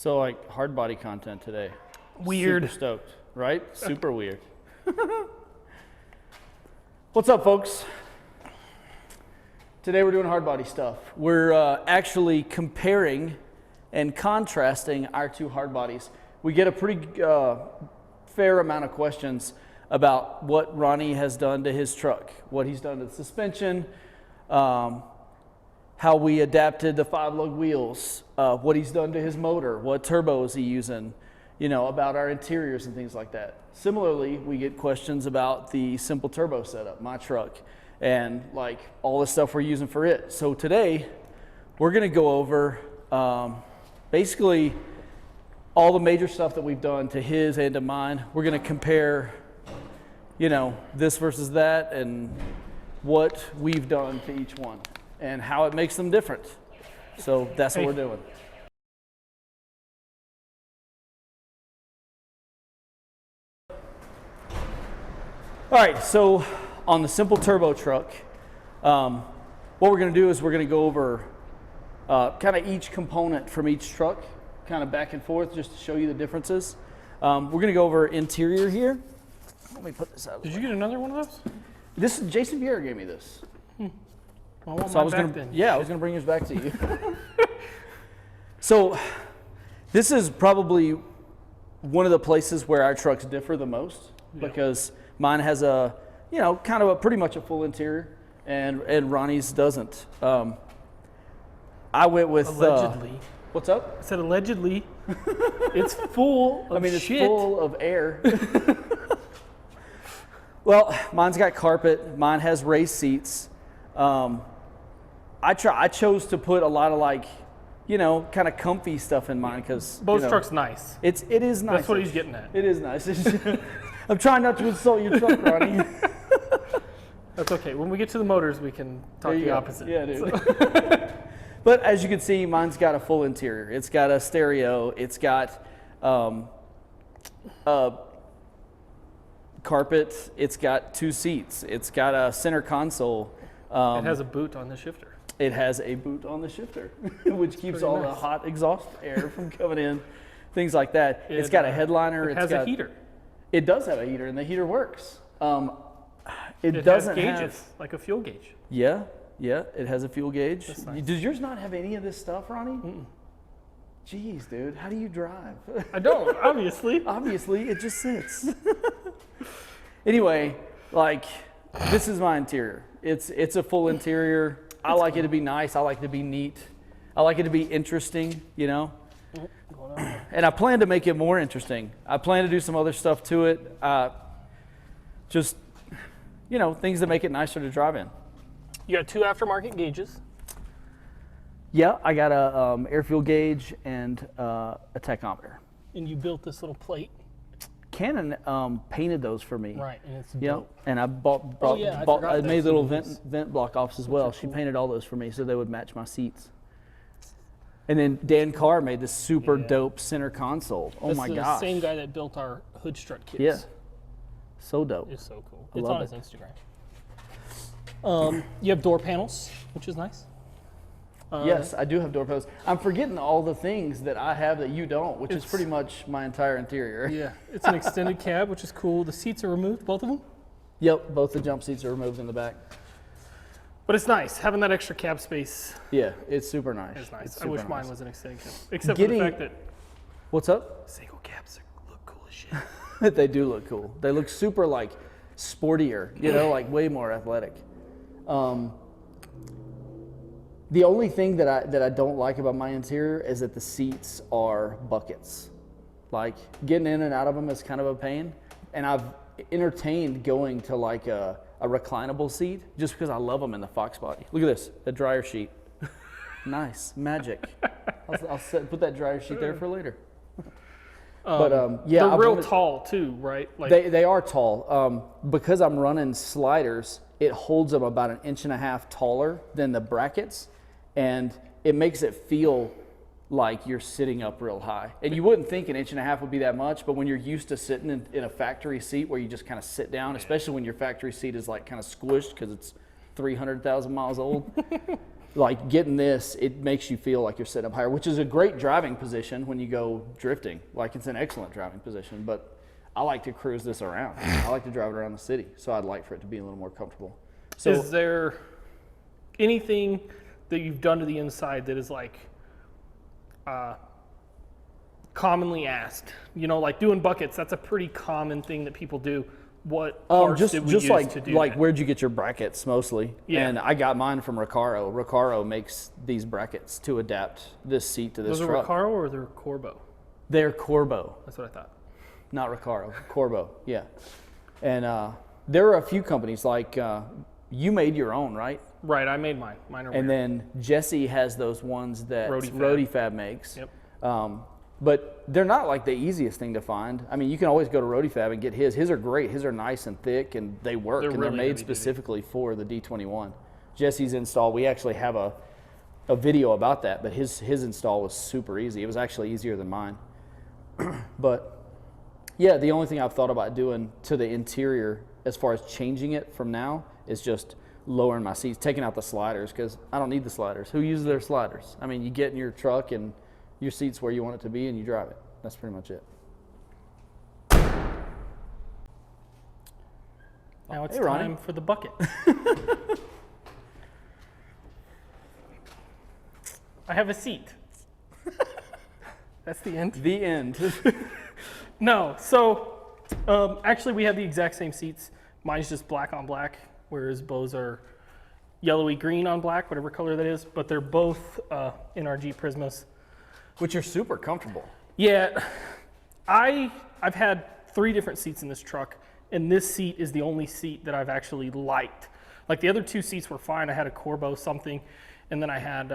So like hard body content today. Weird. Super stoked, right? Super weird. What's up, folks? Today we're doing hard body stuff. We're actually comparing and contrasting our two hard bodies. We get a pretty fair amount of questions about what Ronnie has done to his truck, what he's done to the suspension, how we adapted the 5-lug wheels, what he's done to his motor, what turbo is he using, you know, about our interiors and things like that. Similarly, we get questions about the simple turbo setup, my truck, and like all the stuff we're using for it. So today, we're gonna go over basically all the major stuff that we've done to his and to mine. We're gonna compare, you know, this versus that and what we've done to each one and how it makes them different. So that's what we're doing. All right, so on the simple turbo truck, what we're gonna do is we're gonna go over kind of each component from each truck, kind of back and forth just to show you the differences. We're gonna go over interior here. Let me put this out. Did you get another one of those? This is Jason Vieira gave me this. I want So I was back gonna, then. yeah, I was gonna bring yours back to you. So this is probably one of the places where our trucks differ the most because mine has a, you know, kind of a pretty much a full interior, and Ronnie's doesn't. I went with Allegedly. What's up? I said allegedly. It's full of It's shit. full of air. Well, mine's got carpet. Mine has raised seats. I chose to put a lot of like, you know, kind of comfy stuff in mine because Beau's truck's nice. It is nice. That's what he's getting at. It is nice. I'm trying not to insult your truck, Ronnie. That's okay. When we get to the motors, we can talk the opposite. Yeah, dude. But as you can see, mine's got a full interior. It's got a stereo. It's got carpet. It's got 2 seats. It's got a center console. It has a boot on the shifter. It has a boot on the shifter, which keeps all the hot exhaust air from coming in, things like that. It's got a headliner. It has a heater. It does have a heater, and the heater works. It has doesn't gauges, like a fuel gauge. Yeah, it has a fuel gauge. That's nice. Does yours not have any of this stuff, Ronnie? Jeez, dude, how do you drive? I don't, obviously. Obviously, it just sits. Anyway, like, this is my interior. It's a full interior. I like it to be nice. I like it to be neat. I like it to be interesting, you know? And I plan to make it more interesting. I plan to do some other stuff to it. Just, you know, things that make it nicer to drive in. You got 2 aftermarket gauges. Yeah, I got a air fuel gauge and a tachometer. And you built this little plate. Canon painted those for me. Right, and it's Yeah, dope. and I I made little vent block offs as well. She painted all those for me so they would match my seats. And then Dan Carr made this super dope center console. Oh my gosh. That's the same guy that built our hood strut kits. Yeah. So dope. It's so cool. I It's love on his it. Instagram. You have door panels, which is nice. Yes, I do have door panels. I'm forgetting all the things that I have that you don't, which is pretty much my entire interior. Yeah, it's an extended cab, which is cool. The seats are removed, both of them. Yep, both the jump seats are removed in the back. But it's nice having that extra cab space. Yeah, it's super nice. It's nice. It's I wish super mine nice. was an extended cab, except for the fact that What's up? single cabs look cool as shit. They do look cool. They look super like sportier, you know, like way more athletic. The only thing that I don't like about my interior is that the seats are buckets. Like getting in and out of them is kind of a pain. And I've entertained going to like a reclinable seat just because I love them in the Fox body. Look at this, the dryer sheet. Nice, magic. I'll put that dryer sheet there for later. But yeah, they're real tall too, right? Like they are tall. Because I'm running sliders, it holds them about 1.5 inches taller than the brackets, and it makes it feel like you're sitting up real high. And you wouldn't think 1.5 inches would be that much, but when you're used to sitting in a factory seat where you just kind of sit down, especially when your factory seat is like kind of squished because it's 300,000 miles old, like getting this, it makes you feel like you're sitting up higher, which is a great driving position when you go drifting. Like it's an excellent driving position, but I like to cruise this around. I like to drive it around the city, so I'd like for it to be a little more comfortable. So, is there anything that you've done to the inside that is like commonly asked? You know, like doing buckets, that's a pretty common thing that people do. What parts did we use to do that? Where'd you get your brackets mostly? Yeah. And I got mine from Recaro. Recaro makes these brackets to adapt this seat to this Those truck. are Recaro or they're Corbeau? They're Corbeau, That's what I thought. not Recaro. Corbeau, yeah. And there are a few companies like you made your own, right? Right, I made mine. Mine are And weird. then Jesse has those ones that Roadifab makes. Yep. But they're not like the easiest thing to find. I mean, you can always go to Roadifab and get his. His are great. His are nice and thick, and they work. They're They're really made heavy-duty. specifically for the D21. Jesse's install, we actually have a video about that, but his install was super easy. It was actually easier than mine. But yeah, the only thing I've thought about doing to the interior as far as changing it from now is just lowering my seats, taking out the sliders, because I don't need the sliders. Who uses their sliders? I mean, you get in your truck and your seat's where you want it to be and you drive it. That's pretty much it. Now it's Hey, Ronnie. time for the bucket. I have a seat. That's the end. The end. No, so actually we have the exact same seats. Mine's just black on black, whereas Beau's are yellowy green on black, whatever color that is. But they're both NRG Prismas. Which are super comfortable. Yeah, I've had 3 different seats in this truck, and this seat is the only seat that I've actually liked. Like the other 2 seats were fine. I had a Corbeau something, and then I had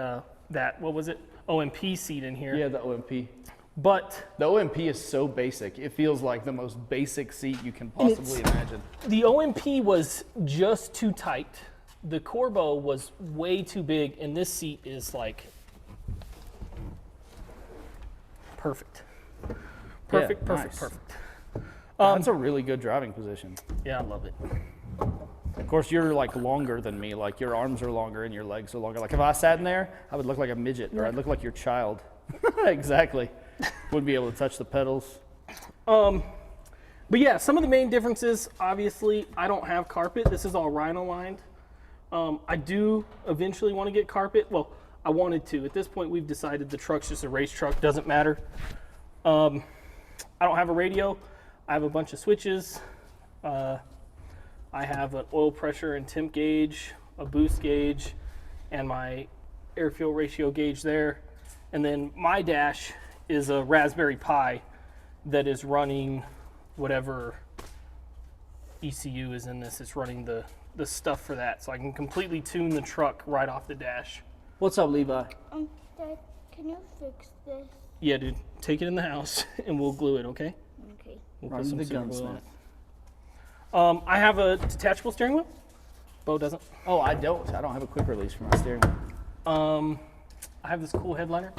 that, what was it, OMP seat in here. Yeah, the OMP. But The OMP is so basic. It feels like the most basic seat you can possibly imagine. the OMP was just too tight. The Corbeau was way too big, and this seat is like perfect. Perfect, Yeah, perfect, nice. perfect. That's a really good driving position. Yeah, I love it. Of course, you're like longer than me. Like your arms are longer and your legs are longer. Like if I sat in there, I would look like a midget, or I'd look like your child. Exactly. Wouldn't be able to touch the pedals. But yeah, some of the main differences, obviously, I don't have carpet. This is all Rhino lined. I do eventually want to get carpet. Well, I wanted to. At this point, we've decided the truck's just a race truck. Doesn't matter. I don't have a radio. I have a bunch of switches. I have an oil pressure and temp gauge, a boost gauge, and my air fuel ratio gauge there. And then my dash is a Raspberry Pi that is running whatever ECU is in this. It's running the stuff for that. So I can completely tune the truck right off the dash. What's up, Levi? Dad, can you fix this? Yeah, dude. Take it in the house and we'll glue it, okay? Okay. We'll Run put some the super glue gunsmith. on it. I have a detachable steering wheel. Beau doesn't. Oh, I don't. I don't have a quick release for my steering wheel. I have this cool headliner.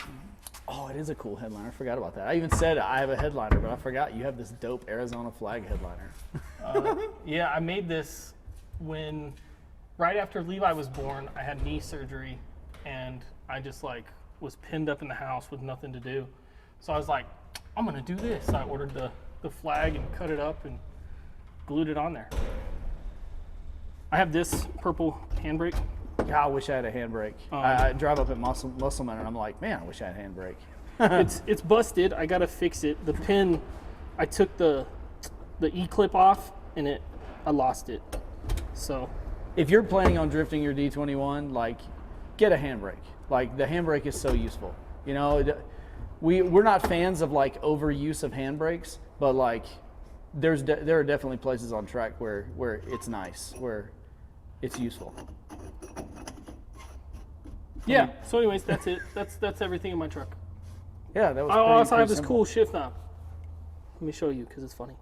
Oh, it is a cool headliner. I forgot about that. I even said I have a headliner, but I forgot you have this dope Arizona flag headliner. Yeah, I made this when, right after Levi was born, I had knee surgery and I just like was pinned up in the house with nothing to do. So I was like, I'm gonna do this. I ordered the flag and cut it up and glued it on there. I have this purple handbrake. God, I wish I had a handbrake. I drive up at Musselman and I'm like, man, I wish I had a handbrake. It's busted. I gotta fix it. The pin, I took the E-clip off and I lost it. So If you're planning on drifting your D21, like, get a handbrake. Like, the handbrake is so useful. You know, we're not fans of like overuse of handbrakes, but like, there are definitely places on track where it's nice, where it's useful. yeah. So anyways, that's it. That's everything in my truck. Yeah, that was. I also pretty have this simple. cool shift knob. Let me show you because it's funny.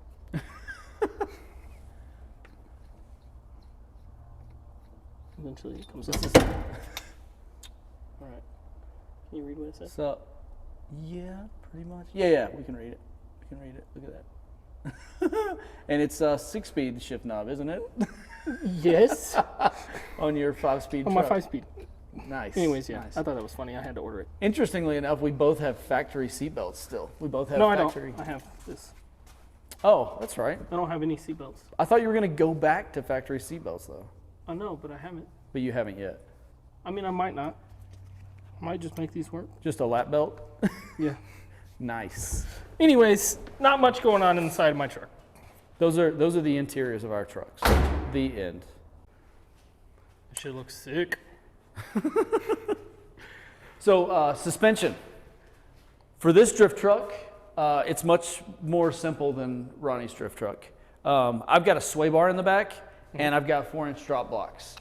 Eventually it comes up. All right. Can you read what it says? So, yeah, pretty much. Yeah, we can read it. We can read it. Look at that. And it's a 6-speed shift knob, isn't it? Yes. On your 5-speed On truck. my 5-speed. Nice. Anyways, yeah, Nice. I thought that was funny. I had to order it. Interestingly enough, we both have factory seatbelts still. We both have No, factory. I don't. I have this. Oh, that's right. I don't have any seatbelts. I thought you were going to go back to factory seatbelts though. I know, but I haven't. But you haven't yet. I mean, I might not. I might just make these work. Just a lap belt? Yeah. Nice. Anyways, not much going on inside of my truck. Those are the interiors of our trucks. The end. This shit looks sick. So suspension. For this drift truck, it's much more simple than Ronnie's drift truck. I've got a sway bar in the back, and I've got 4-inch drop blocks.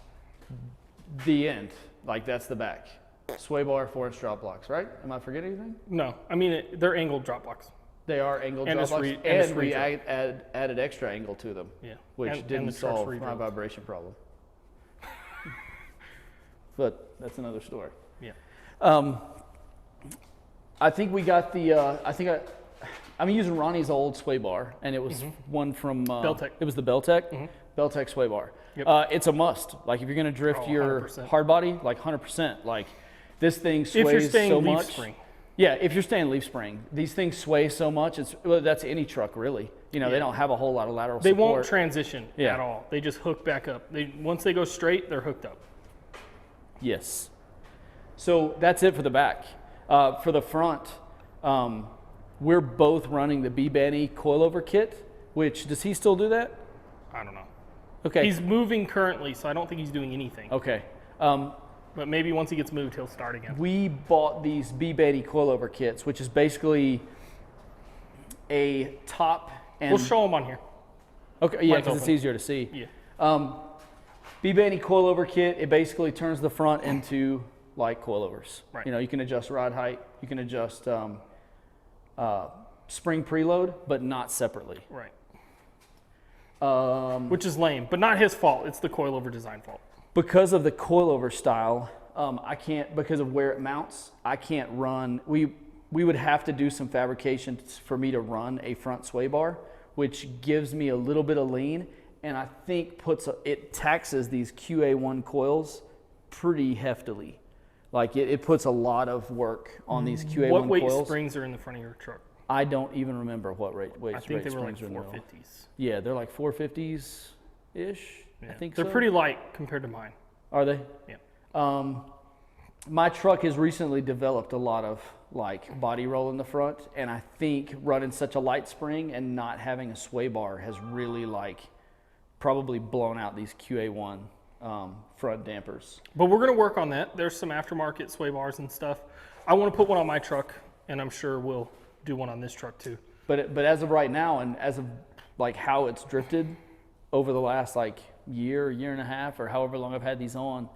The end. Like, that's the back. Sway bar, 4-inch drop blocks, right? Am I forgetting anything? No, I mean, they're angled drop blocks. They are angled And drop it's blocks, re- and it's and we re-drop. added extra angle to them, Yeah. which And didn't the truck's solve my re-drilled. vibration problem. But that's another story. Yeah. I think we got the. I'm using Ronnie's old sway bar, and it was one from Beltec. It was the Beltec, Beltec sway bar. Yep. It's a must. Like if you're gonna drift Oh, your 100%. hard body, like 100%. Like this thing If you're sways staying so leaf much. spring. Yeah, if you're staying leaf spring, these things sway so much. That's any truck really. You know, they don't have a whole lot of lateral They support. won't transition Yeah. at all. They just hook back up. Once they go straight, they're hooked up. Yes. So that's it for the back. For the front, we're both running the B-Benny Coilover Kit, which, does he still do that? I don't know. Okay. He's moving currently, so I don't think he's doing anything. Okay. But maybe once he gets moved, he'll start again. We bought these B-Benny Coilover Kits, which is basically a top and... We'll show him on here. Okay, yeah, Mine's because it's open. easier to see. Yeah. B-Benny Coilover Kit, it basically turns the front into like coilovers. Right. You know, you can adjust rod height, you can adjust spring preload, but not separately. Right. Which is lame, but not his fault. It's the coilover design fault. Because of the coilover style, I can't, because of where it mounts, I can't run. We would have to do some fabrication for me to run a front sway bar, which gives me a little bit of lean, and I think it taxes these QA1 coils pretty heftily. Like it puts a lot of work on these QA1 What weight coils. springs are in the front of your truck? I don't even remember what weight I think they were like springs are in the middle. 450s. Yeah, they're like 450s ish. Yeah. I think they're so. pretty light compared to mine. Are they? Yeah. My truck has recently developed a lot of like body roll in the front, and I think running such a light spring and not having a sway bar has really like probably blown out these QA1 front dampers. But we're going to work on that. There's some aftermarket sway bars and stuff. I want to put one on my truck, and I'm sure we'll do one on this truck too. But as of right now, and as of like how it's drifted over the last like year and a half, or however long I've had these on,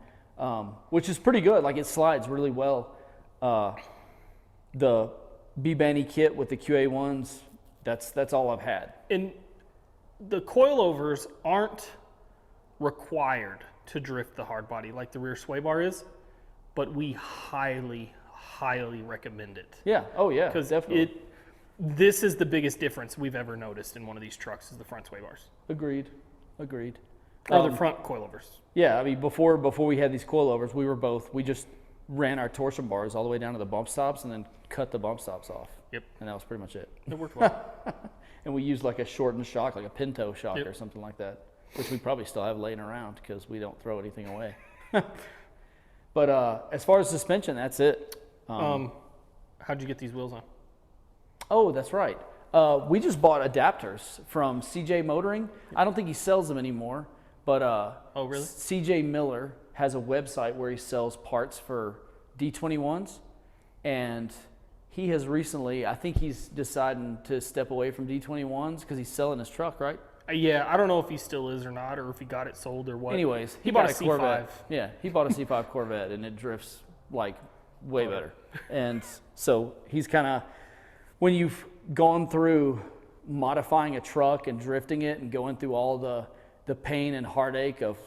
which is pretty good. Like it slides really well. The B-Benny kit with the QA1s, that's all I've had. And the coilovers aren't required to drift the hard body like the rear sway bar is, but we highly, highly recommend it. Yeah. Oh yeah. Because Definitely. this is the biggest difference we've ever noticed in one of these trucks is the front sway bars. Agreed. Or the front coilovers. Yeah, I mean, before we had these coilovers, we just ran our torsion bars all the way down to the bump stops and then cut the bump stops off. Yep. And that was pretty much it. It worked well. And we used like a shortened shock, like a Pinto shock Yep. or something like that, which we probably still have laying around because we don't throw anything away. But as far as suspension, that's it. How'd you get these wheels on? Oh, that's right. We just bought adapters from CJ Motoring. I don't think he sells them anymore, but Oh, really? CJ Miller has a website where he sells parts for D21s, and he has recently, I think he's deciding to step away from D21s because he's selling his truck, right? Yeah, I don't know if he still is or not, or if he got it sold or what. Anyways, he bought got a C5. Corvette. Yeah, he bought a C5 Corvette, and it drifts like way better. And so he's kind of, when you've gone through modifying a truck and drifting it and going through all the pain and heartache of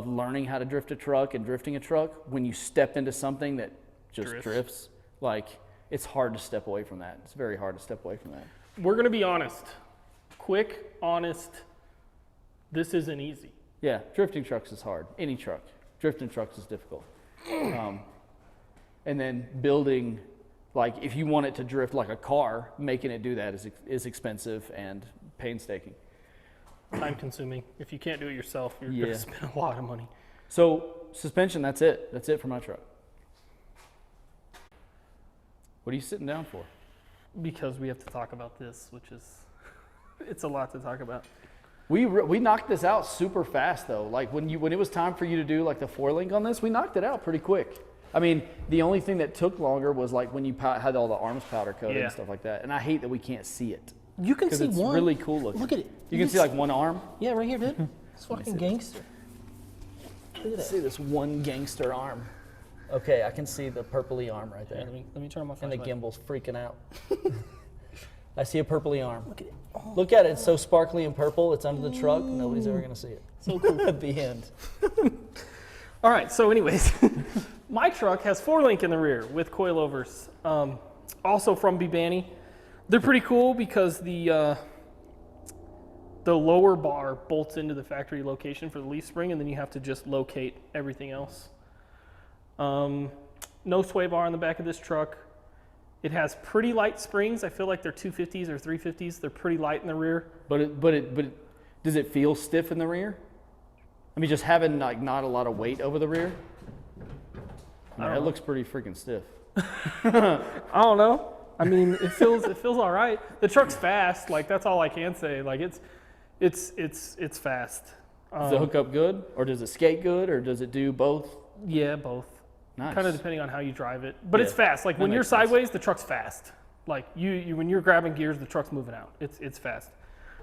learning how to drift a truck and drifting a truck, when you step into something that just drifts, like it's hard to step away from that. It's very hard to step away from that. We're going to be honest. Quick, honest, this isn't easy. Yeah, drifting trucks is hard. Any truck. Drifting trucks is difficult. And then building, like if you want it to drift like a car, making it do that is expensive and painstaking. Time consuming. If you can't do it yourself, you're Yeah. gonna spend a lot of money. So suspension, that's it. That's it for my truck. What are you sitting down for? Because we have to talk about this, which is, it's a lot to talk about. We knocked this out super fast though. Like when it was time for you to do like the 4-link on this, we knocked it out pretty quick. I mean, the only thing that took longer was like when you had all the arms powder coated Yeah. and stuff like that. And I hate that we can't see it. You can Because see it's one. really cool looking. Look at it. You can see like one arm. Yeah, right here, dude. It's fucking gangster. Look at that. See this one gangster arm. Okay, I can see the purpley arm right Yeah, there. let me turn my And the flashlight. gimbal's freaking out. I see a purpley arm. Look at it. Oh, Look at it, it's so sparkly and purple. It's under the truck. Nobody's ever gonna see it. so cool. At the end. All right, so anyways, my truck has 4-link in the rear with coilovers, also from Bibani. They're pretty cool because the lower bar bolts into the factory location for the leaf spring, and then you have to just locate everything else. No sway bar on the back of this truck. It has pretty light springs. I feel like they're 250s or 350s. They're pretty light in the rear. But does it feel stiff in the rear? I mean, just having like not a lot of weight over the rear. I mean, it looks pretty freaking stiff. I don't know. I mean, it feels all right. The truck's fast. Like that's all I can say. Like it's fast. Does it hook up good, or does it skate good, or does it do both? Yeah, both. Nice. Kind of depending on how you drive it. But it's Yeah, fast. Like that when you're makes sense. sideways, the truck's fast. Like you when you're grabbing gears, the truck's moving out. It's fast.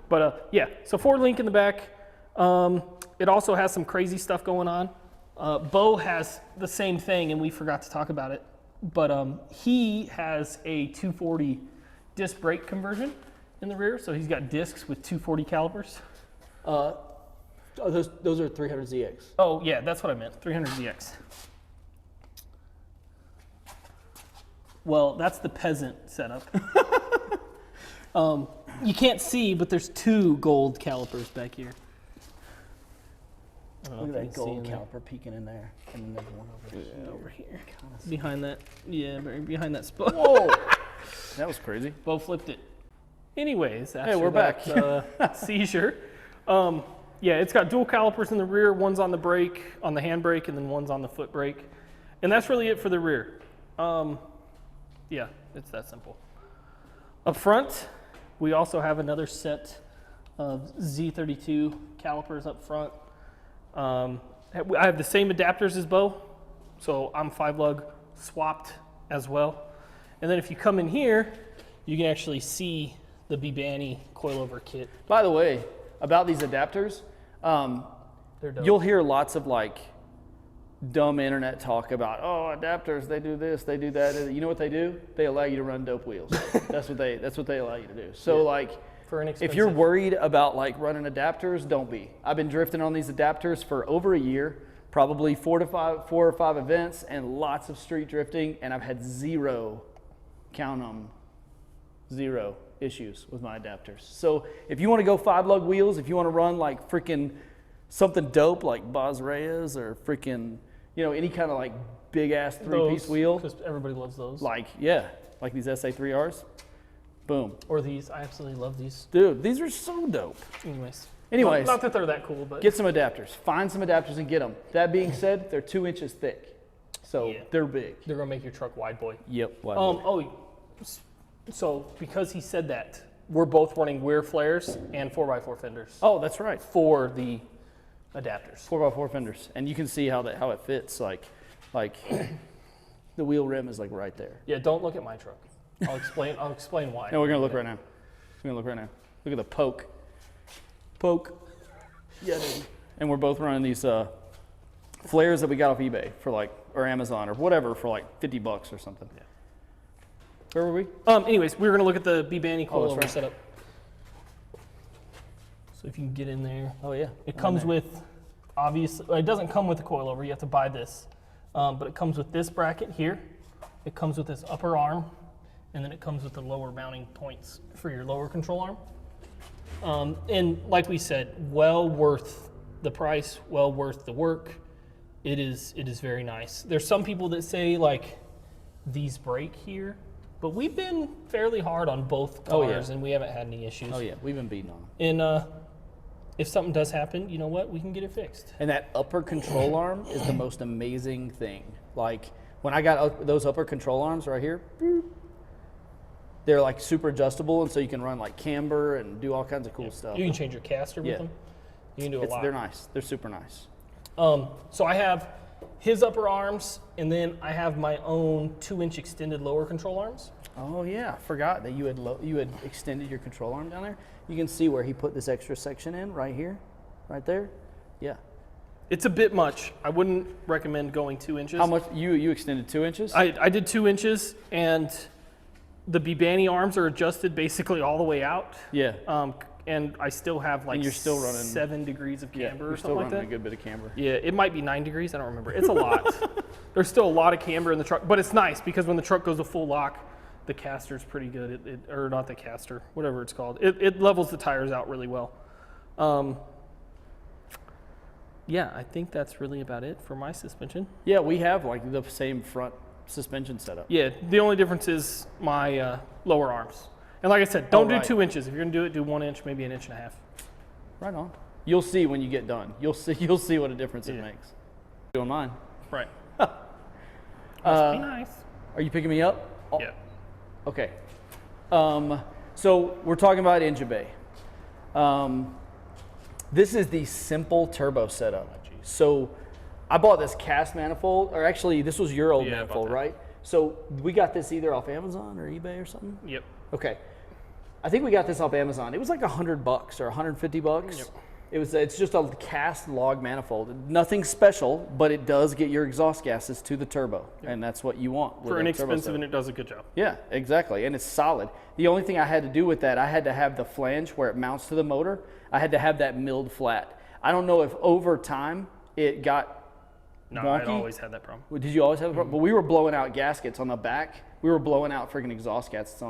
But yeah, so 4-link in the back. It also has some crazy stuff going on. Beau has the same thing, and we forgot to talk about it. But he has a 240 disc brake conversion in the rear, so he's got discs with 240 calipers. Those are 300ZX. Oh yeah, that's what I meant. 300ZX. Well, that's the peasant setup. You can't see, but there's 2 gold calipers back here. I don't know Look if at you that can see gold in there. caliper peeking in there, and then there's one over here. Yeah, over here. Behind that, yeah, behind that spot. Whoa, that was crazy. Beau flipped it. Anyways, after we're that, back. Seizure. Yeah, it's got dual calipers in the rear. One's on the brake, on the handbrake, and then one's on the foot brake. And that's really it for the rear. Yeah, it's that simple. Up front, we also have another set of Z32 calipers up front. I have the same adapters as Beau, so I'm 5-lug swapped as well. And then if you come in here, you can actually see the Bibani coilover kit. By the way, about these adapters, They're dope. you'll hear lots of like dumb internet talk about, oh, adapters, they do this, they do that. You know what they do? They allow you to run dope wheels. That's what they allow you to do. So like, For if you're worried about like running adapters, don't be. I've been drifting on these adapters for over a year, probably 4 or 5 events and lots of street drifting, and I've had zero, count them, 0 issues with my adapters. So if you want to go 5-lug wheels, if you want to run like freaking something dope like Boz Reyes or freaking, you know, any kind of like big ass 3-piece wheel, because everybody loves those. like like these SA3Rs, boom. Or these. I absolutely love these. Dude, these are so dope. Anyways, not that they're that cool, but Get some adapters. Find some adapters and get them. That being said, they're 2 inches thick. So Yeah. they're big. they're gonna make your truck wide, boy. Yep. So because he said that, we're both running rear flares and 4x4 fenders Oh, that's right. for the adapters. 4x4 fenders. And you can see how it fits. Like the wheel rim is like right there. Yeah, don't look at my truck. I'll explain why. No, we're gonna look right now. We're gonna look right now. Look at the poke. Poke. Yeah, dude. And we're both running these flares that we got off eBay for like, or Amazon or whatever, for like $50 or something. Yeah. Where were we? Anyways, we're gonna look at the Bibani Oh, that's coilover right. setup. So if you can get in there, Oh yeah. it comes with, obviously, it doesn't come with the coilover. You have to buy this, but it comes with this bracket here. It comes with this upper arm, and then it comes with the lower mounting points for your lower control arm. And like we said, well worth the price, well worth the work. It is very nice. There's some people that say like these break here, but we've been fairly hard on both cars and we haven't had any issues. Oh yeah, we've been beating on them. And if something does happen, you know what? We can get it fixed. And that upper control arm is the most amazing thing. Like when I got those upper control arms right here, they're like super adjustable, and so you can run like camber and do all kinds of cool stuff. You can change your caster with them. You can do a lot. They're nice. They're super nice. So I have his upper arms, and then I have my own 2-inch extended lower control arms. Oh yeah, I forgot that you had extended your control arm down there. You can see where he put this extra section in right here, right there. Yeah. It's a bit much. I wouldn't recommend going 2 inches. How much you extended 2 inches? I did 2 inches, and the Bibani arms are adjusted basically all the way out. Yeah. And I still have like you're still running 7 degrees of camber or you're something like still that. running a good bit of camber. Yeah, it might be 9 degrees. I don't remember. It's a lot. There's still a lot of camber in the truck, but it's nice because when the truck goes to full lock, the caster's pretty good. Or not the caster, whatever it's called. It levels the tires out really well. Yeah, I think that's really about it for my suspension. Yeah, we have like the same front suspension setup. Yeah, the only difference is my lower arms. And like I said, don't do 2 inches. If you're gonna do it, do 1 inch, maybe 1.5 inches. Right on. You'll see when you get done. You'll see what a difference it makes. Doing mine. Right. Must be nice. Are you picking me up? Oh, Yeah. okay. So we're talking about engine bay. This is the simple turbo setup. So I bought this cast manifold, or actually this was your old Yeah, I bought manifold, that. right? So we got this either off Amazon or eBay or something? Yep. Okay. I think we got this off Amazon. It was like $100 or $150. Yep. It's just a cast log manifold. Nothing special, but it does get your exhaust gases to the turbo, and that's what you want. With For a turbo inexpensive, setup. and it does a good job. Yeah, exactly, and it's solid. The only thing I had to do with that, I had to have the flange where it mounts to the motor. I had to have that milled flat. I don't know if over time it got No, wonky. I always had that problem. Did you always have a problem? But we were blowing out gaskets on the back. We were blowing out freaking exhaust gaskets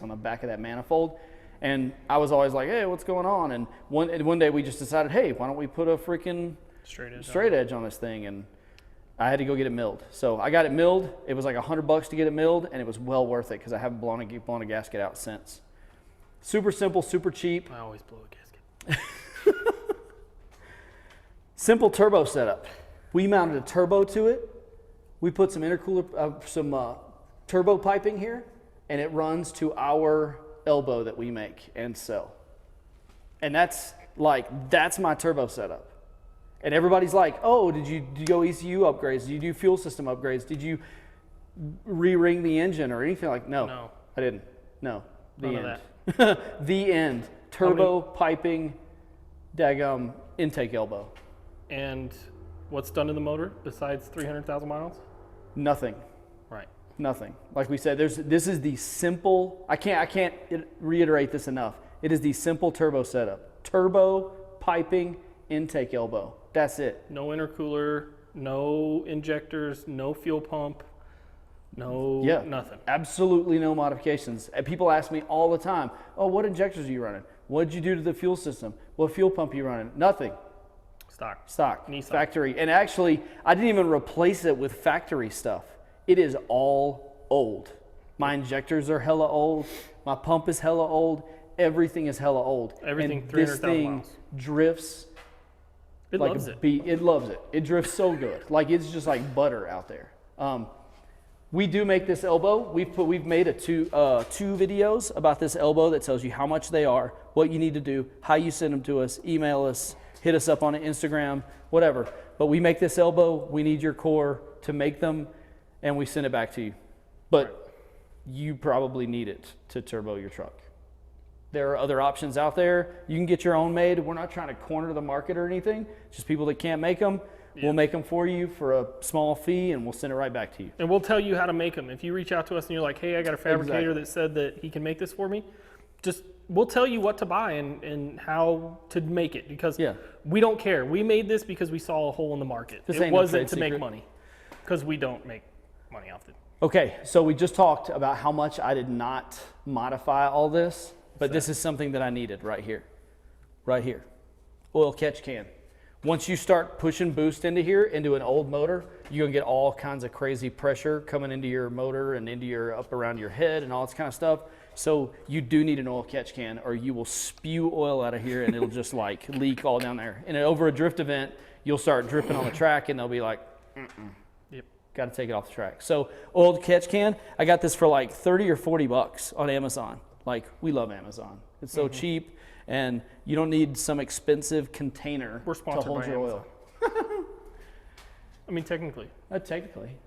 on the back of that manifold. And I was always like, hey, what's going on? And one day we just decided, hey, why don't we put a freaking straight edge on this thing? And I had to go get it milled. So I got it milled. It was like $100 to get it milled, and it was well worth it because I haven't blown a gasket out since. Super simple, super cheap. I always blow a gasket. Simple turbo setup. We mounted a turbo to it. We put some intercooler, turbo piping here, and it runs to our elbow that we make and sell. And that's my turbo setup. And everybody's like, oh, did you go ECU upgrades? Did you do fuel system upgrades? Did you re-ring the engine or anything like? No, I didn't. No, the None end. of The end. Turbo piping, daggum intake elbow. And what's done to the motor besides 300,000 miles? Nothing. Right. Nothing. Like we said, this is the simple. I can't reiterate this enough. It is the simple turbo setup. Turbo, piping, intake elbow. That's it. No intercooler, no injectors, no fuel pump, nothing. Absolutely no modifications. And people ask me all the time, oh, what injectors are you running? What did you do to the fuel system? What fuel pump are you running? Nothing. Stock. Nissan. Factory. And actually, I didn't even replace it with factory stuff. It is all old. My injectors are hella old. My pump is hella old. Everything is hella old. Everything and 300,000 this thing miles. drifts. It like loves a it. beat. It loves it. It drifts so good. Like it's just like butter out there. We do make this elbow. We've made two videos about this elbow that tells you how much they are, what you need to do, how you send them to us, email us, hit us up on Instagram, whatever. But we make this elbow. We need your core to make them, and we send it back to you. But you probably need it to turbo your truck. There are other options out there. You can get your own made. We're not trying to corner the market or anything. Just people that can't make them. Yeah. We'll make them for you for a small fee, and we'll send it right back to you. And we'll tell you how to make them. If you reach out to us and you're like, hey, I got a fabricator that said that he can make this for me, we'll tell you what to buy and how to make it, because we don't care. We made this because we saw a hole in the market. It wasn't to make money, because we don't make money off it. Okay, so we just talked about how much I did not modify all this, but this is something that I needed right here. Right here. Oil catch can. Once you start pushing boost into here, into an old motor, you're gonna get all kinds of crazy pressure coming into your motor and into your, up around your head and all this kind of stuff. So you do need an oil catch can or you will spew oil out of here and it'll just like leak all down there. And over a drift event, you'll start dripping on the track and they'll be like, Yep. got to take it off the track. So oil catch can, I got this for like 30 or 40 bucks on Amazon. Like, we love Amazon. It's so cheap and you don't need some expensive container We're to sponsored hold by your Amazon. oil. I mean, technically. Technically.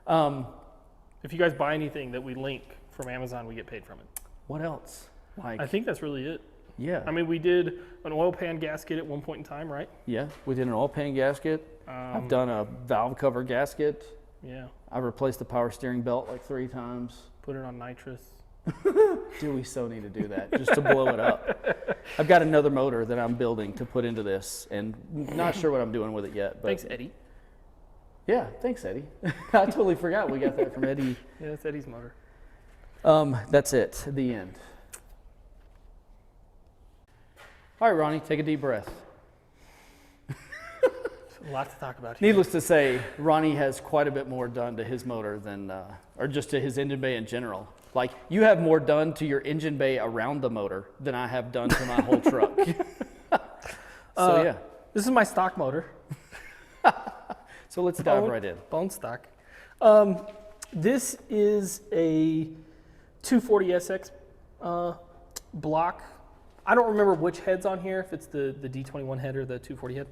If you guys buy anything that we link from Amazon, we get paid from it. What else? Like, I think that's really it. yeah. I mean, we did an oil pan gasket at one point in time, right? Yeah, we did an oil pan gasket. I've done a valve cover gasket. Yeah. I replaced the power steering belt like 3 times. Put it on nitrous. Do we so need to do that just to blow it up? I've got another motor that I'm building to put into this and not sure what I'm doing with it yet. But Thanks, Eddie. yeah, thanks, Eddie. I totally forgot we got that from Eddie. Yeah, that's Eddie's motor. That's it, the end. All right, Ronnie, take a deep breath. A lot to talk about here. Needless to say, Ronnie has quite a bit more done to his motor than, or just to his engine bay in general. Like, you have more done to your engine bay around the motor than I have done to my whole truck. So, yeah. This is my stock motor. So let's dive right in. Bone stock. This is a 240SX block. I don't remember which head's on here, if it's the D21 head or the 240 head.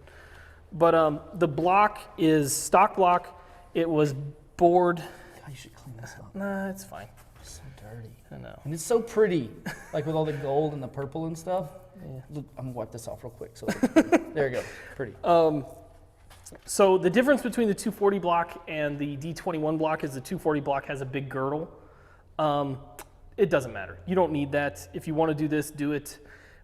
But the block is stock block. It was bored. God, you should clean this up. Nah, it's fine. It's so dirty. I know. And it's so pretty, like with all the gold and the purple and stuff. Yeah. Look, I'm gonna wipe this off real quick. So there you go, pretty. So the difference between the 240 block and the D21 block is the 240 block has a big girdle. It doesn't matter. You don't need that. If you want to do this, do it.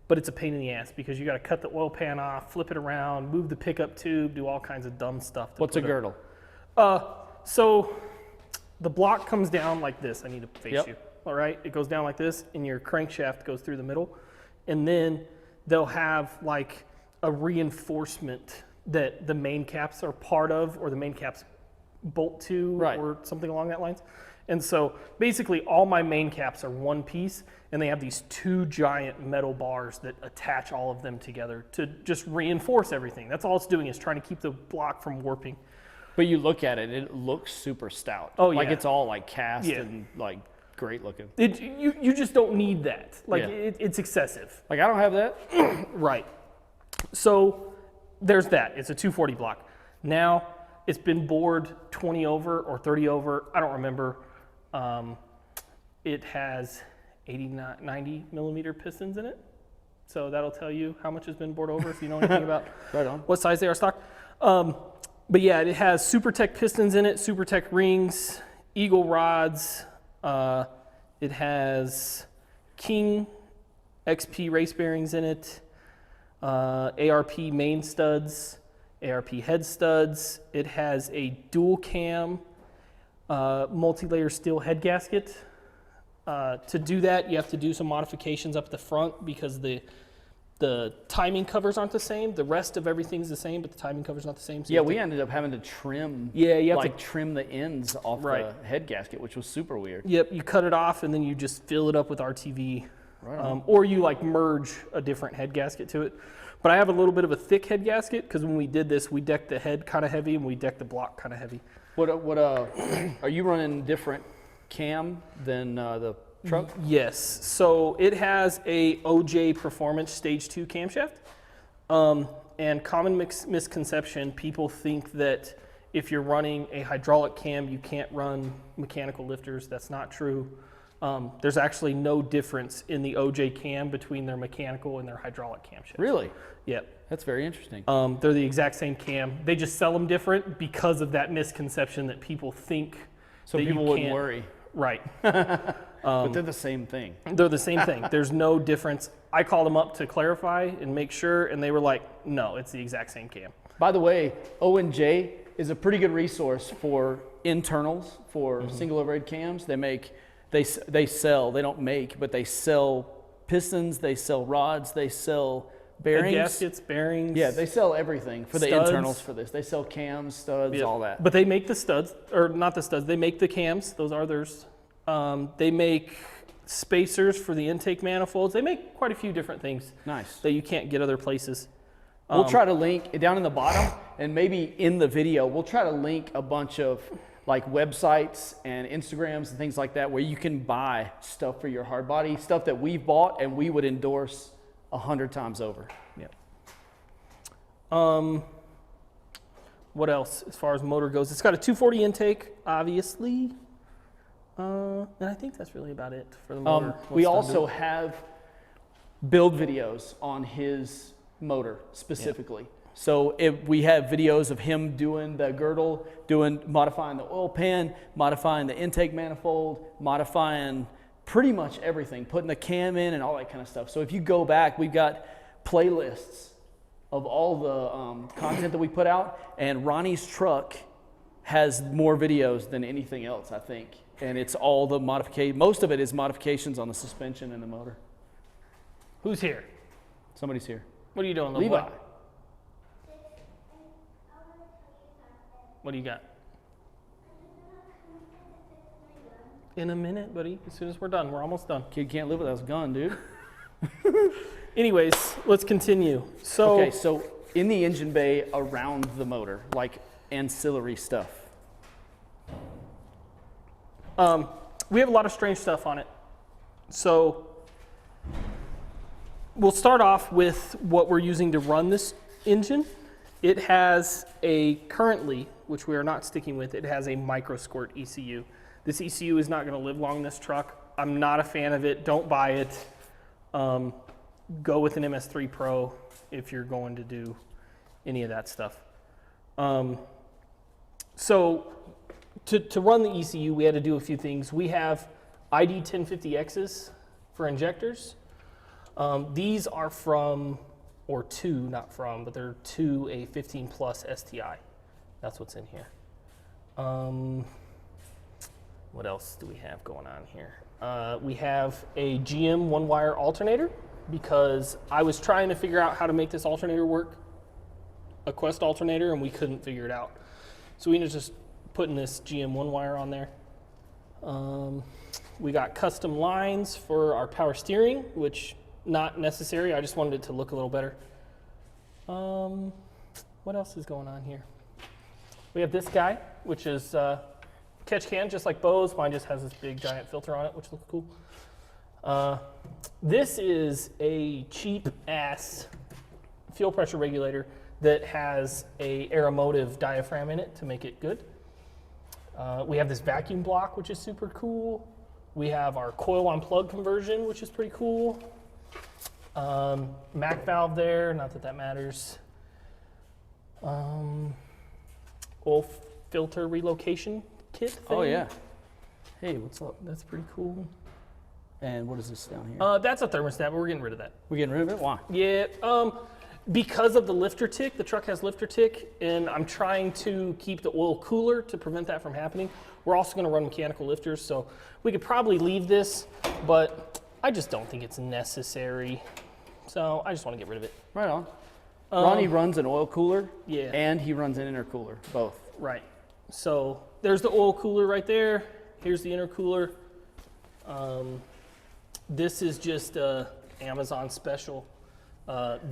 But it's a pain in the ass because you got to cut the oil pan off, flip it around, move the pickup tube, do all kinds of dumb stuff. What's a girdle? So the block comes down like this. I need to face Yep. you. All right, it goes down like this, and your crankshaft goes through the middle, and then they'll have like a reinforcement that the main caps are part of, or the main caps bolt to, Right. or something along that lines. And so basically all my main caps are one piece, and they have these 2 giant metal bars that attach all of them together to just reinforce everything. That's all it's doing, is trying to keep the block from warping. But you look at it, it looks super stout. Oh, Like yeah. it's all like cast Yeah. and like great looking. You just don't need that. Like Yeah. it's excessive. Like I don't have that. Right. So there's that. It's a 240 block. Now it's been bored 20 over or 30 over. I don't remember. It has 90 millimeter pistons in it. So that'll tell you how much has been bored over if you know anything about Right on. what size they are stock. But yeah, it has SuperTech pistons in it, SuperTech rings, Eagle rods. It has King XP race bearings in it, ARP main studs, ARP head studs. It has a dual cam multi-layer steel head gasket. To do that, you have to do some modifications up the front because the timing covers aren't the same. The rest of everything's the same, but the timing cover's not the same. So Yeah, you have we to- ended up having to trim. Yeah, you have like to- trim the ends off Right. the head gasket, which was super weird. Yep, you cut it off and then you just fill it up with RTV. Right on. Or you like merge a different head gasket to it. But I have a little bit of a thick head gasket because when we did this, we decked the head kind of heavy and we decked the block kind of heavy. What are you running different cam than the truck? Yes, so it has a OJ Performance Stage 2 camshaft. And common misconception, people think that if you're running a hydraulic cam, you can't run mechanical lifters. That's not true. There's actually no difference in the OJ cam between their mechanical and their hydraulic camshaft. Really? Yep. That's very interesting. They're the exact same cam. They just sell them different because of that misconception that people think So that you people wouldn't can't- worry. Right. But they're the same thing. They're the same thing. There's no difference. I called them up to clarify and make sure, and they were like, no, it's the exact same cam. By the way, O&J is a pretty good resource for internals for single overhead cams. They sell, they don't make, but they sell pistons, they sell rods, they sell bearings, gaskets, bearings. Yeah, they sell everything for the studs. internals for this. They sell cams, studs, all that. But they make the studs, or not the studs, they make the cams. Those are theirs. They make spacers for the intake manifolds. They make quite a few different things. Nice. That you can't get other places. We'll try to link down in the bottom, and maybe in the video, we'll try to link a bunch of like websites and Instagrams and things like that where you can buy stuff for your hard body, stuff that we've bought and we would endorse 100 times over. Yeah. What else as far as motor goes? It's got a 240 intake, obviously. And I think that's really about it for the motor. We also have build videos on his motor specifically. Yeah. So we have videos of him doing the girdle, modifying the oil pan, modifying the intake manifold, modifying pretty much everything, putting the cam in and all that kind of stuff. So if you go back, we've got playlists of all the content that we put out, and Ronnie's truck has more videos than anything else, I think. And it's all the most of it is modifications on the suspension and the motor. Who's here? Somebody's here. What are you doing, little Levi. boy? What do you got? In a minute, buddy. As soon as we're done. We're almost done. Kid can't live without his gun, dude. Anyways, let's continue. Okay, so in the engine bay around the motor, like ancillary stuff. We have a lot of strange stuff on it. So we'll start off with what we're using to run this engine. It has currently, which we are not sticking with, it has a micro squirt ECU. This ECU is not going to live long in this truck. I'm not a fan of it. Don't buy it. Go with an MS3 Pro if you're going to do any of that stuff. So to run the ECU, we had to do a few things. We have ID 1050Xs for injectors. These are from, or to, not from, but they're to a 15 plus STI. That's what's in here. What else do we have going on here? We have a GM one-wire alternator because I was trying to figure out how to make this alternator work, a Quest alternator, and we couldn't figure it out. So we ended up just putting this GM one-wire on there. We got custom lines for our power steering, which not necessary. I just wanted it to look a little better. What else is going on here? We have this guy, which is catch can, just like Beau's. Mine just has this big giant filter on it, which looks cool. This is a cheap ass fuel pressure regulator that has a aeromotive diaphragm in it to make it good. We have this vacuum block, which is super cool. We have our coil on plug conversion, which is pretty cool. Mac valve there, not that that matters. Oil filter relocation kit thing. Oh yeah. Hey, what's up? That's pretty cool. And what is this down here? That's a thermostat, but we're getting rid of that. We're getting rid of it? Why? Yeah, because of the lifter tick, the truck has lifter tick, and I'm trying to keep the oil cooler to prevent that from happening. We're also gonna run mechanical lifters, so we could probably leave this, but I just don't think it's necessary. So I just wanna get rid of it. Right on. Ronnie runs an oil cooler, Yeah. and he runs an intercooler, both. Right. So there's the oil cooler right there. Here's the intercooler. This is just a Amazon special.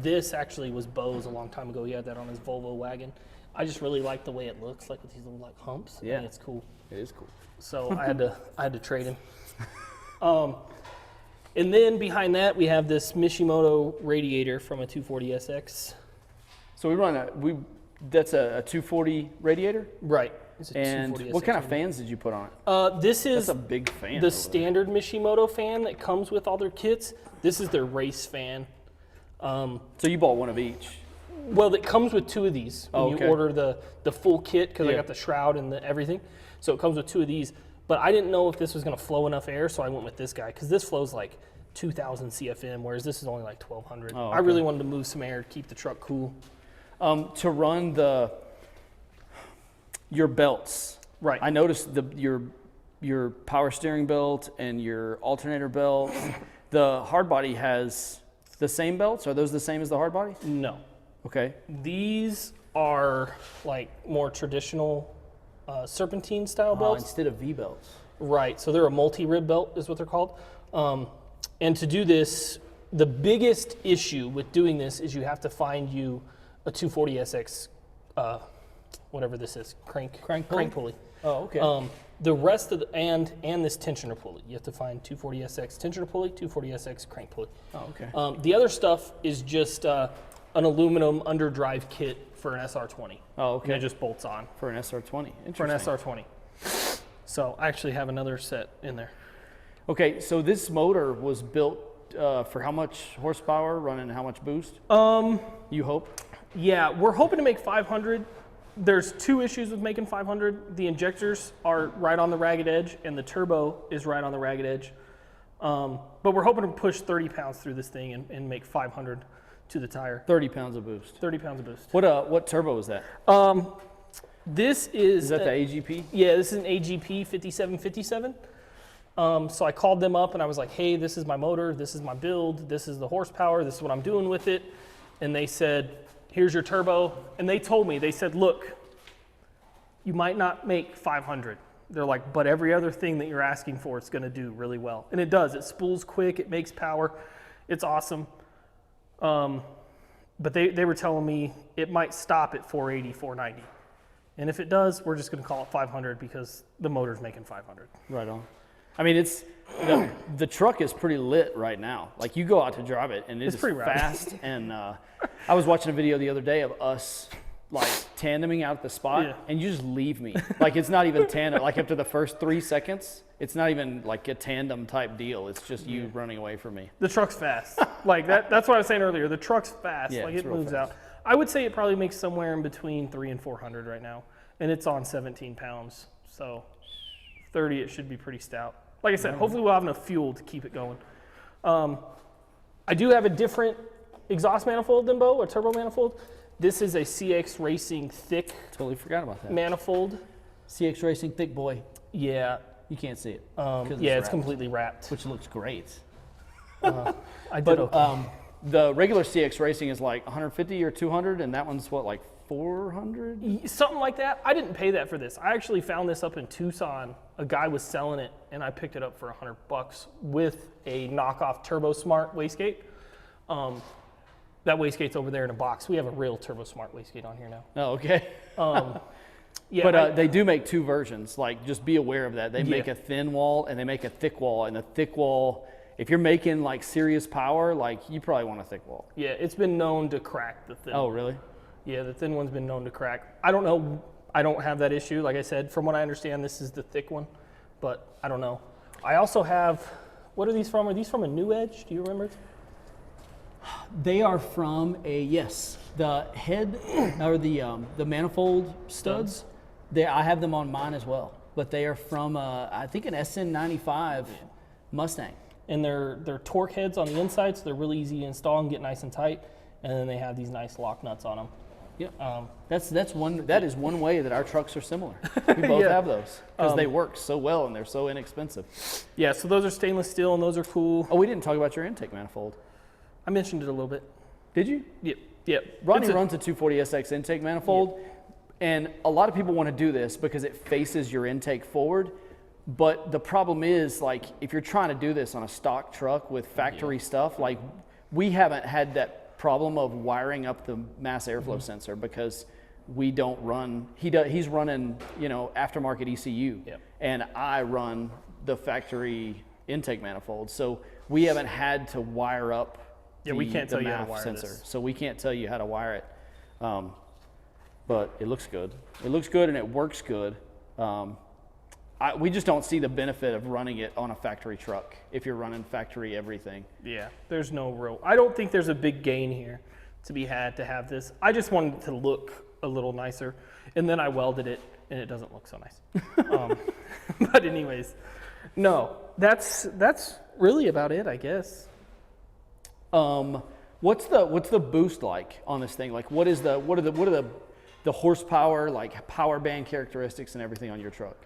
This actually was Beau's a long time ago. He had that on his Volvo wagon. I just really like the way it looks, like with these little like humps. Yeah. I think it's cool. It is cool. So I had to trade him. And then behind that we have this Mishimoto Radiator from a 240SX. So we run that's a 240 radiator? Right. It's a And 240 what kind of SX. fans did you put on it? This is That's a big fan. the standard Mishimoto fan that comes with all their kits. This is their race fan. So you bought one of each? Well, it comes with two of these when Okay. you order the full kit, because I Yeah. got the shroud and everything. So it comes with two of these. But I didn't know if this was going to flow enough air, so I went with this guy, because this flows like 2,000 CFM, whereas this is only like 1,200. Oh, I okay. really wanted to move some air to keep the truck cool. To run your belts. Right. I noticed your power steering belt and your alternator belt. The Hardbody has the same belts? Are those the same as the Hardbodies? No. Okay. These are like more traditional serpentine style belts. Instead of V belts. Right, so they're a multi-rib belt is what they're called. And to do this, the biggest issue with doing this is you have to find you a 240SX, whatever this is, crank pulley. Oh, okay. The rest of the, and this tensioner pulley. You have to find 240SX tensioner pulley, 240SX crank pulley. Oh, okay. The other stuff is just an aluminum underdrive kit for an SR20. Oh, okay. And it just bolts on. For an SR20. Interesting. For an SR20. So I actually have another set in there. Okay, so this motor was built for how much horsepower, running how much boost? You hope? Yeah, we're hoping to make 500. There's two issues with making 500. The injectors are right on the ragged edge, and the turbo is right on the ragged edge. But we're hoping to push 30 pounds through this thing and make 500 to the tire. 30 pounds of boost. 30 pounds of boost. What turbo is that? This is... Is that the AGP? Yeah, this is an AGP 5757. So I called them up and I was like, hey, this is my motor, this is my build, this is the horsepower, this is what I'm doing with it. And they said, here's your turbo. And they told me, they said, look, you might not make 500. They're like, but every other thing that you're asking for, it's gonna do really well. And it does, it spools quick, it makes power, it's awesome. But they were telling me it might stop at 480, 490. And if it does, we're just gonna call it 500 because the motor's making 500. Right on. I mean, it's the truck is pretty lit right now. Like you go out to drive it, and it's pretty rad. fast. And I was watching a video the other day of us like tandeming out at the spot, and you just leave me. Like it's not even tandem. Like after the first 3 seconds, it's not even like a tandem type deal. It's just you running away from me. The truck's fast. Like that's what I was saying earlier. The truck's fast. Yeah, like it's it real moves fast. out. I would say it probably makes somewhere in between 300 and 400 right now, and it's on 17 pounds. So 30, it should be pretty stout. Like I said, hopefully we'll have enough fuel to keep it going. I do have a different exhaust manifold than Beau, a turbo manifold. This is a CX Racing thick Totally forgot about that. manifold. CX Racing thick boy. Yeah, You can't see it. yeah, it's completely wrapped. Which looks great. I did But okay. the regular CX Racing is like 150 or 200, and that one's what, like 400? Something like that. I didn't pay that for this. I actually found this up in Tucson. A guy was selling it, and I picked it up for $100 with a knockoff Turbo Smart wastegate. That wastegate's over there in a box. We have a real Turbo Smart wastegate on here now. Oh, okay. Yeah, But they do make two versions. Like, just be aware of that. They make a thin wall and they make a thick wall. And the thick wall, if you're making like serious power, like you probably want a thick wall. yeah, it's been known to crack the thin. Oh, really? Yeah, the thin one's been known to crack. I don't know. I don't have that issue. Like I said, from what I understand, this is the thick one, but I don't know. I also have, what are these from? Are these from a New Edge? Do you remember? They are from the head or the manifold studs. I have them on mine as well, but they are from I think an SN95 Mustang. And they're torque heads on the inside, so they're really easy to install and get nice and tight. And then they have these nice lock nuts on them. Yeah, that is one way that our trucks are similar. We both have those because they work so well and they're so inexpensive. Yeah, so those are stainless steel and those are cool. Oh, we didn't talk about your intake manifold. I mentioned it a little bit. Did you? Yeah. Ronnie runs a 240SX intake manifold, and a lot of people want to do this because it faces your intake forward. But the problem is, like, if you're trying to do this on a stock truck with factory stuff, like, we haven't had that problem of wiring up the mass airflow sensor because we don't run. He's running, aftermarket ECU, and I run the factory intake manifold. So we haven't had to wire up. We can't tell you how to MAF wire sensor, this. so we can't tell you how to wire it. But it looks good. It looks good and it works good. We just don't see the benefit of running it on a factory truck if you're running factory everything. Yeah, there's no real, I don't think there's a big gain here to be had to have this. I just wanted it to look a little nicer, and then I welded it, and it doesn't look so nice. But anyways, no, that's really about it, I guess. What's the boost like on this thing? Like, what are the horsepower, like power band characteristics and everything on your truck?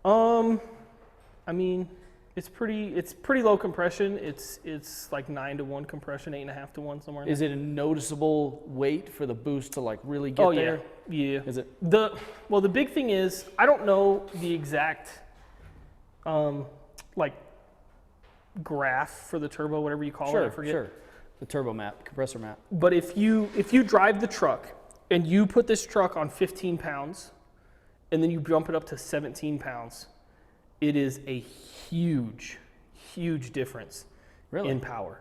I mean, It's pretty low compression. It's like 9-to-1 compression, 8.5-to-1 somewhere. Is it a noticeable weight for the boost to like really get there? Yeah. Is it? The big thing is I don't know the exact like graph for the turbo, whatever you call it. I forget. Sure. The turbo map, compressor map. But if you drive the truck and you put this truck on 15 pounds and then you jump it up to 17 pounds, it is a huge difference in power.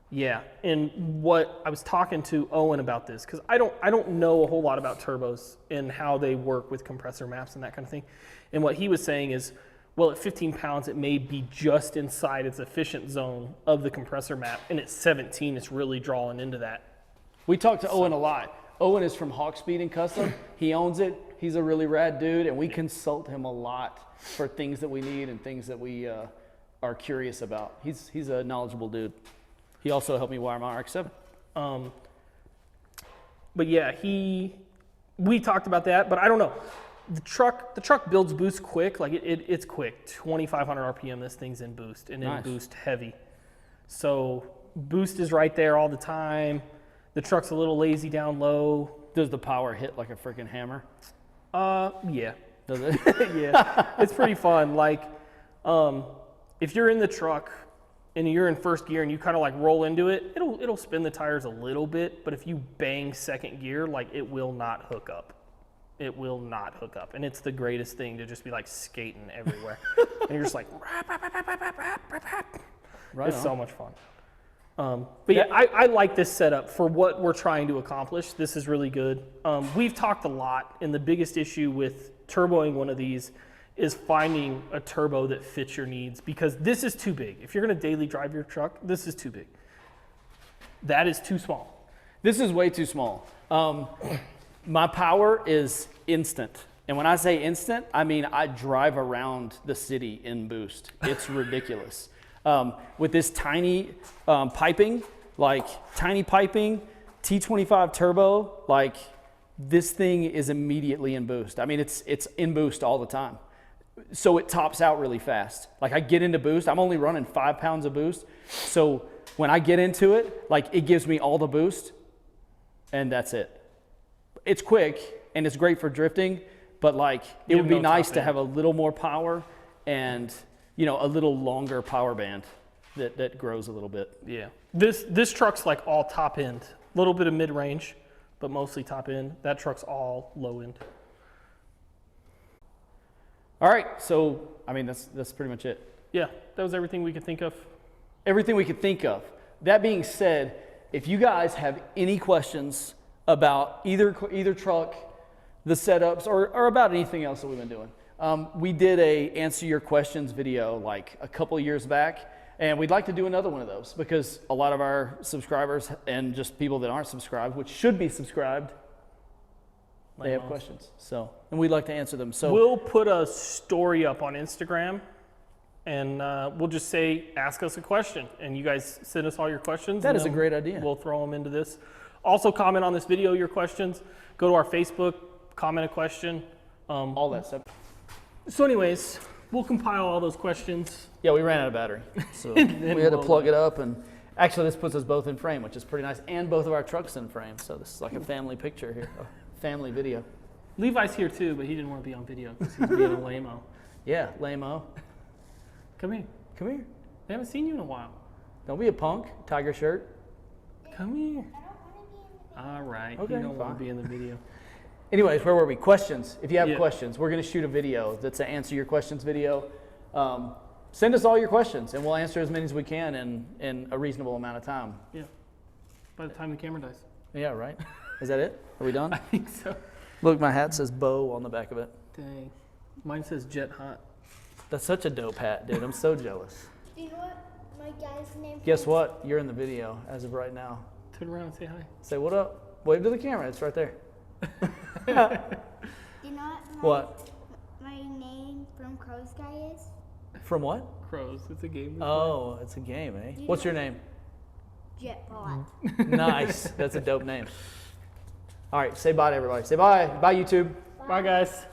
Yeah, and what I was talking to Owen about this, because I don't know a whole lot about turbos and how they work with compressor maps and that kind of thing. And what he was saying is, well, at 15 pounds, it may be just inside its efficient zone of the compressor map, and at 17, it's really drawing into that. We talked to Owen a lot. Owen is from Hawk Speed and Custom. He owns it. He's a really rad dude, and we consult him a lot for things that we need and things that we are curious about. He's a knowledgeable dude. He also helped me wire my RX-7. But yeah, we talked about that, but I don't know. The truck builds boost quick, like it's quick. 2,500 RPM, this thing's in boost, and in boost heavy. So boost is right there all the time. The truck's a little lazy down low. Does the power hit like a freaking hammer? Yeah. Does it? Yeah, it's pretty fun. Like, if you're in the truck and you're in first gear and you kind of like roll into it, it'll spin the tires a little bit, but if you bang second gear, like it will not hook up. It will not hook up, and it's the greatest thing to just be like skating everywhere, and you're just like, Right it's on. so much fun. But yeah, I like this setup for what we're trying to accomplish. This is really good. We've talked a lot, and the biggest issue with turboing one of these is finding a turbo that fits your needs, because this is too big. If you're gonna daily drive your truck, this is too big. That is too small. This is way too small. My power is instant. And when I say instant, I mean I drive around the city in boost. It's ridiculous. With this tiny piping, T25 turbo, like this thing is immediately in boost. I mean, it's in boost all the time. So it tops out really fast. Like I get into boost, I'm only running 5 pounds of boost. So when I get into it, like it gives me all the boost and that's it. It's quick and it's great for drifting, but like it would be nice to have a little more power and a little longer power band that grows a little bit. Yeah. This truck's like all top end, a little bit of mid range, but mostly top end. That truck's all low end. All right, so I mean that's pretty much it. Yeah, that was everything we could think of. Everything we could think of. That being said, if you guys have any questions about either truck, the setups, or about anything else that we've been doing, we did a answer your questions video like a couple of years back, and we'd like to do another one of those because a lot of our subscribers and just people that aren't subscribed, which should be subscribed, they have questions. So, and we'd like to answer them. So we'll put a story up on Instagram, and we'll just say, ask us a question, and you guys send us all your questions. That is a great idea. We'll throw them into this. Also, comment on this video your questions. Go to our Facebook, comment a question. All that stuff. So anyways, we'll compile all those questions. Yeah, we ran out of battery, so we had to plug it up, and actually this puts us both in frame, which is pretty nice, and both of our trucks in frame, so this is like a family picture here, a family video. Levi's here too, but he didn't want to be on video because he's being a lame-o. Yeah, lame-o. Come here. Come here. I haven't seen you in a while. Don't be a punk, tiger shirt. Come here. All right, Okay, you don't want fine. to be in the video. Anyways, where were we? Questions. If you have questions, we're going to shoot a video that's an answer your questions video. Send us all your questions, and we'll answer as many as we can in a reasonable amount of time. Yeah. By the time the camera dies. Yeah, right? Is that it? Are we done? I think so. Look, my hat says Beau on the back of it. Dang. Mine says Jet Hot. That's such a dope hat, dude. I'm so jealous. Do you know what my guy's name Guess what? You're in the video as of right now. Turn around and say hi. Say what up. Wave to the camera. It's right there. Do you know What? my name from Crow's Guy is? From what? Crows. It's a game. Oh, it's a game, eh? What's your name? Jetbot. Nice. That's a dope name. All right, say bye to everybody. Say bye. Bye, YouTube. Bye, guys.